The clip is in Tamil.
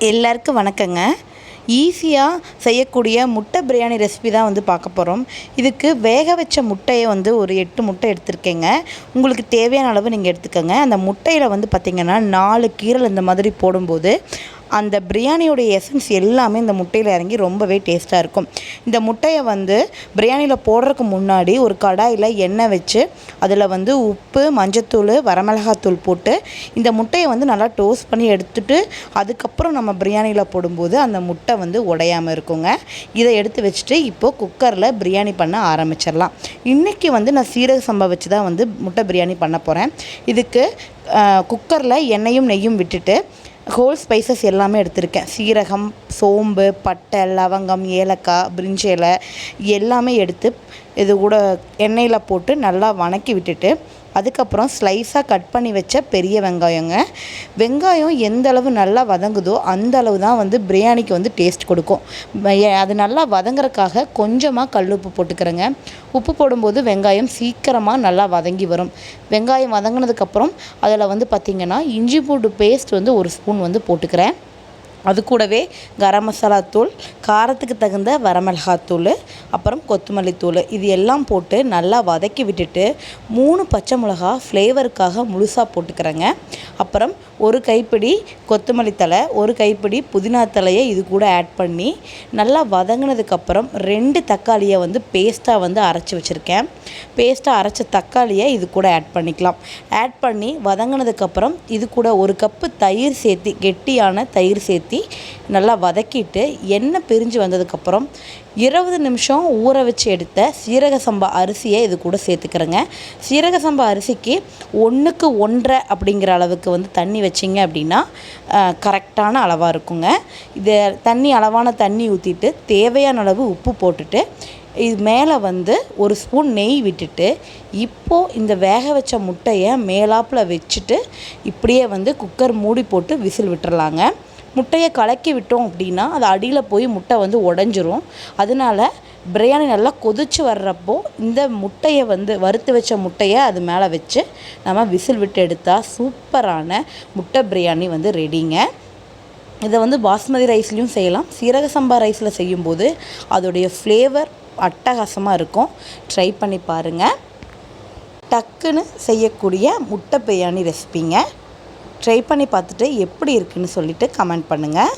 எல்லாருக்கும் வணக்கங்க. ஈஸியாக செய்யக்கூடிய முட்டை பிரியாணி ரெசிபி தான் வந்து பார்க்க போகிறோம். இதுக்கு வேக வச்ச முட்டையை வந்து ஒரு 8 முட்டை எடுத்திருக்கேங்க. உங்களுக்கு தேவையான அளவு நீங்கள் எடுத்துக்கோங்க. அந்த முட்டையில் வந்து பார்த்திங்கன்னா 4 கீரல் இந்த மாதிரி போடும்போது அந்த பிரியாணியோடைய எசன்ஸ் எல்லாமே இந்த முட்டையில் இறங்கி ரொம்பவே டேஸ்ட்டாக இருக்கும். இந்த முட்டையை வந்து பிரியாணியில் போடுறதுக்கு முன்னாடி ஒரு கடாயில் எண்ணெய் வச்சு அதில் வந்து உப்பு, மஞ்சத்தூள், வரமிளகாத்தூள் போட்டு இந்த முட்டையை வந்து நல்லா டோஸ்ட் பண்ணி எடுத்துட்டு அதுக்கப்புறம் நம்ம பிரியாணியில் போடும்போது அந்த முட்டை வந்து உடையாமல் இருக்குங்க. இதை எடுத்து வச்சுட்டு இப்போது குக்கரில் பிரியாணி பண்ண ஆரம்பிச்சிடலாம். இன்றைக்கி வந்து நான் சீரக சம்பா வச்சு தான் வந்து முட்டை பிரியாணி பண்ண போகிறேன். இதுக்கு குக்கரில் எண்ணெயும் நெய்யும் விட்டுட்டு ஹோல் ஸ்பைசஸ் எல்லாமே எடுத்திருக்கேன். சீரகம், சோம்பு, பட்டை, லவங்கம், ஏலக்காய், பிரிஞ்சி இலை எல்லாமே எடுத்து இது கூட எண்ணெயில் போட்டு நல்லா வணக்கி விட்டுட்டு அதுக்கப்புறம் ஸ்லைஸாக கட் பண்ணி வச்ச பெரிய வெங்காயங்க. வெங்காயம் எந்த அளவு நல்லா வதங்குதோ அந்த அளவு தான் வந்து பிரியாணிக்கு வந்து டேஸ்ட் கொடுக்கும். அது நல்லா வதங்குறதுக்காக கொஞ்சமாக கல் உப்பு போட்டுக்கிறேங்க. உப்பு போடும்போது வெங்காயம் சீக்கிரமாக நல்லா வதங்கி வரும். வெங்காயம் வதங்கினதுக்கப்புறம் அதில் வந்து பார்த்திங்கன்னா இஞ்சி பூண்டு பேஸ்ட் வந்து 1 ஸ்பூன் வந்து போட்டுக்கிறேன். அது கூடவே கரம் மசாலா தூள், காரத்துக்கு தகுந்த வரமிளகாத்தூள், அப்புறம் கொத்தமல்லி தூள் இது எல்லாம் போட்டு நல்லா வதக்கி விட்டுட்டு 3 பச்சை மிளகா ஃப்ளேவருக்காக முழுசாக போட்டுக்கிறேங்க. அப்புறம் 1 கைப்பிடி கொத்தமல்லி தழை, 1 கைப்பிடி புதினா தலையை இது கூட ஆட் பண்ணி நல்லா வதங்கினதுக்கப்புறம் 2 தக்காளியை வந்து பேஸ்ட்டாக வந்து அரைச்சி வச்சுருக்கேன். பேஸ்ட்டாக அரைச்ச தக்காளியை இது கூட ஆட் பண்ணிக்கலாம். ஆட் பண்ணி வதங்கினதுக்கப்புறம் இது கூட 1 கப்பு தயிர் சேர்த்து, கெட்டியான தயிர் சேர்த்து நல்லா வதக்கிட்டு எண்ணெய் பிரிஞ்சு வந்ததுக்கப்புறம் 20 நிமிஷம் ஊற வச்சு எடுத்த சீரக சம்பா அரிசியை இது கூட சேர்த்துக்கிறேங்க. சீரக சம்பா அரிசிக்கு 1க்கு 1.5 அப்படிங்கிற அளவுக்கு வந்து தண்ணி வச்சிங்க அப்படின்னா கரெக்டான அளவாக இருக்குங்க. இது அளவான தண்ணி ஊற்றிட்டு தேவையான அளவு உப்பு போட்டுட்டு இது மேலே வந்து 1 ஸ்பூன் நெய் விட்டுட்டு இப்போது இந்த வேக வச்ச முட்டையை மேலாப்பில் வச்சுட்டு இப்படியே வந்து குக்கர் மூடி போட்டு விசில் விட்டுறலாங்க. முட்டையை கலக்கி விட்டோம் அப்படின்னா அது அடியில் போய் முட்டை வந்து உடஞ்சிரும். அதனால பிரியாணி நல்லா கொதித்து வர்றப்போ இந்த முட்டையை வந்து வறுத்து வச்ச முட்டையை அது மேலே வச்சு நம்ம விசில் விட்டு எடுத்தால் சூப்பரான முட்டை பிரியாணி வந்து ரெடிங்க. இதை வந்து பாஸ்மதி ரைஸ்லேயும் செய்யலாம். சீரக சம்பா ரைஸில் செய்யும்போது அதோடைய ஃப்ளேவர் அட்டகாசமாக இருக்கும். ட்ரை பண்ணி பாருங்கள். டக்குன்னு செய்யக்கூடிய முட்டை பிரியாணி ரெசிபிங்க. ட்ரை பண்ணி பார்த்துட்டு எப்படி இருக்குன்னு சொல்லிவிட்டு கமெண்ட் பண்ணுங்கள்.